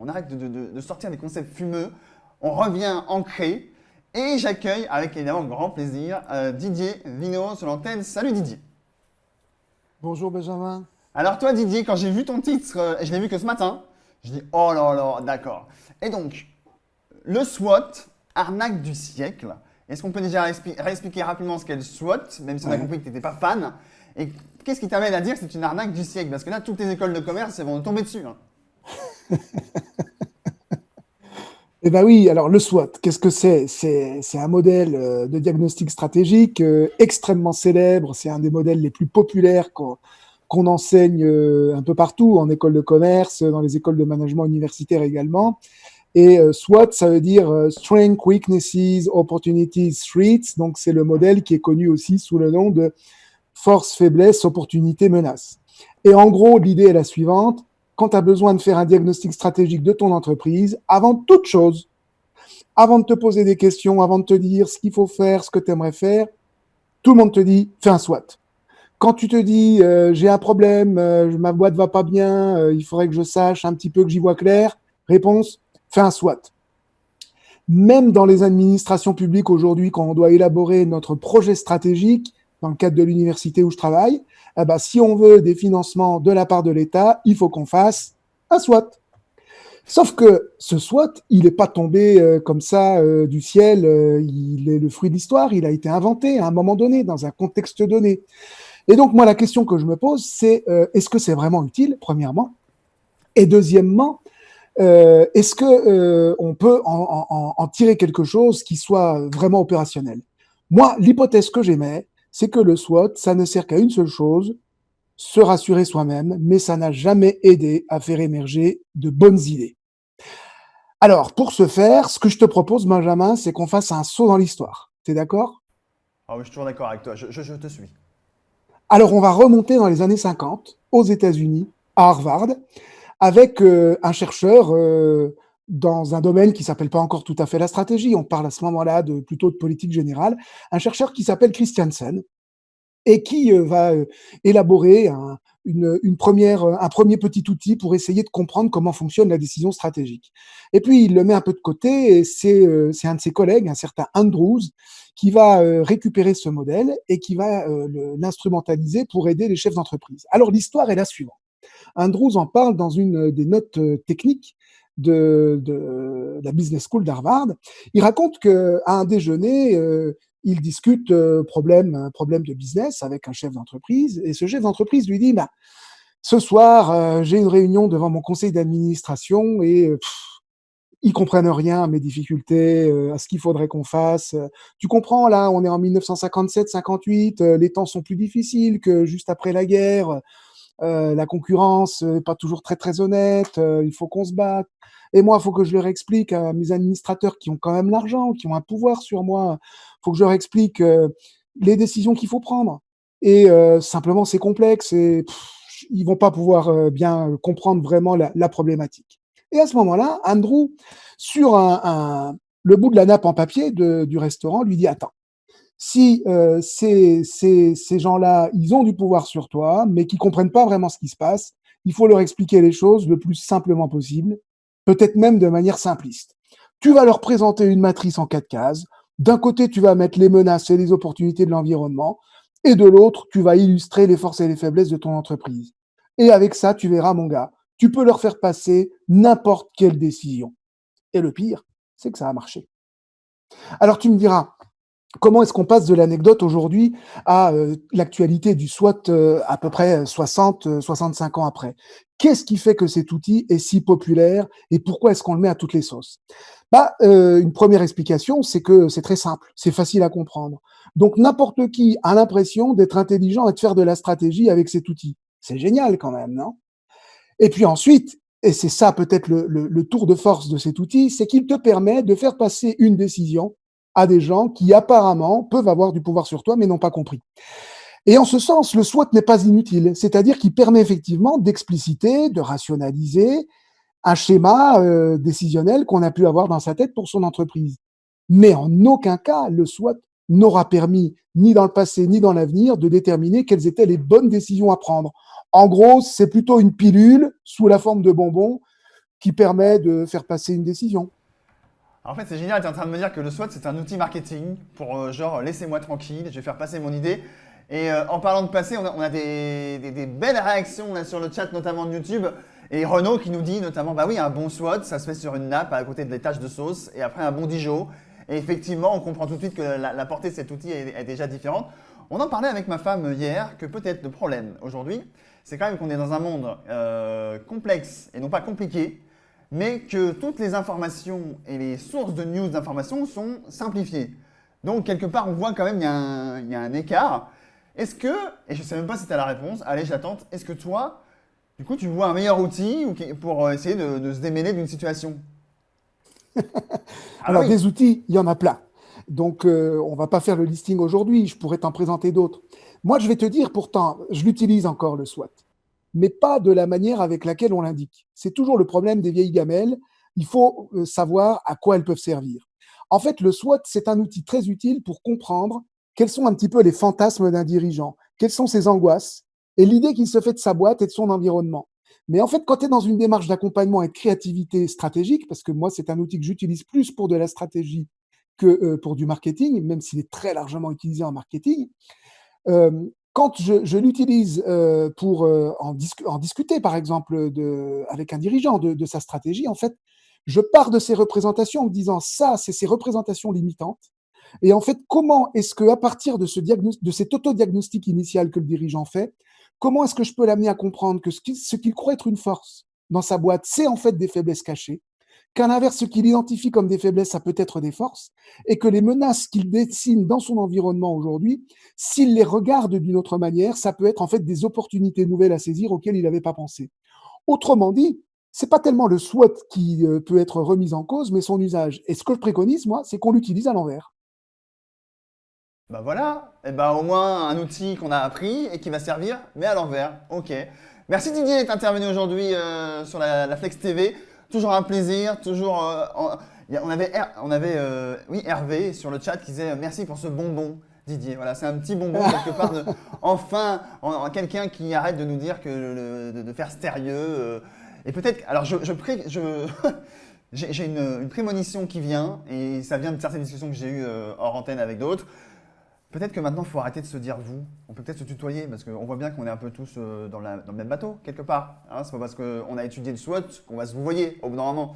On arrête de sortir des concepts fumeux. On revient ancré. Et j'accueille avec évidemment grand plaisir Didier Vino sur l'antenne. Salut Didier. Bonjour Benjamin. Alors toi Didier, quand j'ai vu ton titre, et je l'ai vu que ce matin, je dis oh là là, d'accord. Et donc, le SWOT, arnaque du siècle. Est-ce qu'on peut déjà réexpliquer rapidement ce qu'est le SWOT, même si on a Ouais. compris que tu n'étais pas fan. Et qu'est-ce qui t'amène à dire que c'est une arnaque du siècle? Parce que là, toutes les écoles de commerce, elles vont nous tomber dessus, hein. Eh bien oui, alors le SWOT, qu'est-ce que c'est? C'est un modèle de diagnostic stratégique extrêmement célèbre. C'est un des modèles les plus populaires qu'on enseigne un peu partout, en école de commerce, dans les écoles de management universitaire également. Et SWOT, ça veut dire Strengths, Weaknesses, Opportunities, Threats. Donc c'est le modèle qui est connu aussi sous le nom de force, faiblesse, opportunité, menace. Et en gros, l'idée est la suivante. Quand tu as besoin de faire un diagnostic stratégique de ton entreprise, avant toute chose, avant de te poser des questions, avant de te dire ce qu'il faut faire, ce que tu aimerais faire, tout le monde te dit fais un SWOT. Quand tu te dis j'ai un problème, ma boîte va pas bien, il faudrait que je sache un petit peu que j'y vois clair, réponse fais un SWOT. Même dans les administrations publiques aujourd'hui, quand on doit élaborer notre projet stratégique, dans le cadre de l'université où je travaille, eh ben, si on veut des financements de la part de l'État, il faut qu'on fasse un SWOT. Sauf que ce SWOT, il n'est pas tombé comme ça du ciel, il est le fruit de l'histoire, il a été inventé à un moment donné, dans un contexte donné. Et donc moi, la question que je me pose, c'est est-ce que c'est vraiment utile, premièrement? Et deuxièmement, est-ce que on peut en tirer quelque chose qui soit vraiment opérationnel? Moi, l'hypothèse que j'émets, c'est que le SWOT, ça ne sert qu'à une seule chose, se rassurer soi-même, mais ça n'a jamais aidé à faire émerger de bonnes idées. Alors, pour ce faire, ce que je te propose, Benjamin, c'est qu'on fasse un saut dans l'histoire. T'es d'accord? Ah oui, je suis toujours d'accord avec toi, je te suis. Alors, on va remonter dans les années 50, aux États-Unis, à Harvard, avec un chercheur dans un domaine qui s'appelle pas encore tout à fait la stratégie. On parle à ce moment-là plutôt de politique générale. Un chercheur qui s'appelle Christiansen et qui va élaborer un premier petit outil pour essayer de comprendre comment fonctionne la décision stratégique. Et puis, il le met un peu de côté et c'est un de ses collègues, un certain Andrews, qui va récupérer ce modèle et qui va l'instrumentaliser pour aider les chefs d'entreprise. Alors, l'histoire est la suivante. Andrews en parle dans une des notes techniques de la Business School d'Harvard. Il raconte qu'à un déjeuner, il discute un problème de business avec un chef d'entreprise, et ce chef d'entreprise lui dit, bah, ce soir, j'ai une réunion devant mon conseil d'administration et ils comprennent rien à mes difficultés, à ce qu'il faudrait qu'on fasse. Tu comprends, là, on est en 1957-58, les temps sont plus difficiles que juste après la guerre. La concurrence n'est pas toujours très très honnête, il faut qu'on se batte. Et moi, il faut que je leur explique à mes administrateurs qui ont quand même l'argent, qui ont un pouvoir sur moi, il faut que je leur explique les décisions qu'il faut prendre. Et simplement, c'est complexe et ils vont pas pouvoir bien comprendre vraiment la problématique. Et à ce moment-là, Andrew, sur le bout de la nappe en papier du restaurant, lui dit, attends, si ces gens-là, ils ont du pouvoir sur toi, mais qui comprennent pas vraiment ce qui se passe, il faut leur expliquer les choses le plus simplement possible, peut-être même de manière simpliste. Tu vas leur présenter une matrice en 4 cases. D'un côté, tu vas mettre les menaces et les opportunités de l'environnement, et de l'autre, tu vas illustrer les forces et les faiblesses de ton entreprise. Et avec ça, tu verras, mon gars, tu peux leur faire passer n'importe quelle décision. Et le pire, c'est que ça a marché. Alors tu me diras, comment est-ce qu'on passe de l'anecdote aujourd'hui à l'actualité du SWOT à peu près 60, 65 ans après? Qu'est-ce qui fait que cet outil est si populaire et pourquoi est-ce qu'on le met à toutes les sauces? Bah, une première explication, c'est que c'est très simple, c'est facile à comprendre. Donc n'importe qui a l'impression d'être intelligent et de faire de la stratégie avec cet outil. C'est génial quand même, non? Et puis ensuite, et c'est ça peut-être le tour de force de cet outil, c'est qu'il te permet de faire passer une décision à des gens qui apparemment peuvent avoir du pouvoir sur toi mais n'ont pas compris. Et en ce sens, le SWOT n'est pas inutile, c'est-à-dire qu'il permet effectivement d'expliciter, de rationaliser un schéma décisionnel qu'on a pu avoir dans sa tête pour son entreprise. Mais en aucun cas, le SWOT n'aura permis, ni dans le passé, ni dans l'avenir, de déterminer quelles étaient les bonnes décisions à prendre. En gros, c'est plutôt une pilule sous la forme de bonbons qui permet de faire passer une décision. En fait, c'est génial, tu es en train de me dire que le SWOT, c'est un outil marketing pour genre laissez-moi tranquille, je vais faire passer mon idée. Et en parlant de passer, on a des belles réactions là, sur le chat, notamment de YouTube. Et Renaud qui nous dit notamment, bah oui, un bon SWOT, ça se fait sur une nappe à côté des tâches de sauce et après un bon Dijon. Et effectivement, on comprend tout de suite que la portée de cet outil est déjà différente. On en parlait avec ma femme hier que peut-être le problème aujourd'hui, c'est quand même qu'on est dans un monde complexe et non pas compliqué, mais que toutes les informations et les sources de news d'informations sont simplifiées. Donc, quelque part, on voit quand même qu'il y a un écart. Est-ce que, et je ne sais même pas si tu as la réponse, allez, j'attends, est-ce que toi, du coup, tu vois un meilleur outil pour essayer de se démêler d'une situation? Ah bah Alors, oui. des outils, il y en a plein. Donc, on va pas faire le listing aujourd'hui, je pourrais t'en présenter d'autres. Moi, je vais te dire pourtant, je l'utilise encore, le SWOT, mais pas de la manière avec laquelle on l'indique. C'est toujours le problème des vieilles gamelles. Il faut savoir à quoi elles peuvent servir. En fait, le SWOT, c'est un outil très utile pour comprendre quels sont un petit peu les fantasmes d'un dirigeant, quelles sont ses angoisses et l'idée qu'il se fait de sa boîte et de son environnement. Mais en fait, quand tu es dans une démarche d'accompagnement et de créativité stratégique, parce que moi, c'est un outil que j'utilise plus pour de la stratégie que pour du marketing, même s'il est très largement utilisé en marketing, euh, quand je l'utilise pour en discuter, par exemple, avec un dirigeant de sa stratégie, en fait, je pars de ces représentations en me disant ça, c'est ces représentations limitantes. Et en fait, comment est-ce que, à partir de, de cet autodiagnostic initial que le dirigeant fait, comment est-ce que je peux l'amener à comprendre que ce qu'il croit être une force dans sa boîte, c'est en fait des faiblesses cachées, qu'à l'inverse, ce qu'il identifie comme des faiblesses, ça peut être des forces, et que les menaces qu'il dessine dans son environnement aujourd'hui, s'il les regarde d'une autre manière, ça peut être en fait des opportunités nouvelles à saisir auxquelles il n'avait pas pensé. Autrement dit, c'est pas tellement le SWOT qui peut être remis en cause, mais son usage. Et ce que je préconise, moi, c'est qu'on l'utilise à l'envers. Bah voilà, et bah au moins un outil qu'on a appris et qui va servir, mais à l'envers. Ok. Merci Didier d'être intervenu aujourd'hui sur la Flex TV. Toujours un plaisir, toujours. On avait oui, Hervé sur le chat qui disait merci pour ce bonbon, Didier. Voilà, c'est un petit bonbon quelque part. Enfin, quelqu'un qui arrête de nous dire que de faire sérieux. Et peut-être. Alors, j'ai une prémonition qui vient, et ça vient de certaines discussions que j'ai eues hors antenne avec d'autres. Peut-être que maintenant, il faut arrêter de se dire vous. On peut peut-être se tutoyer parce qu'on voit bien qu'on est un peu tous dans le même bateau, quelque part. Hein, c'est pas parce qu'on a étudié le SWOT qu'on va se vous voyer au bout d'un moment.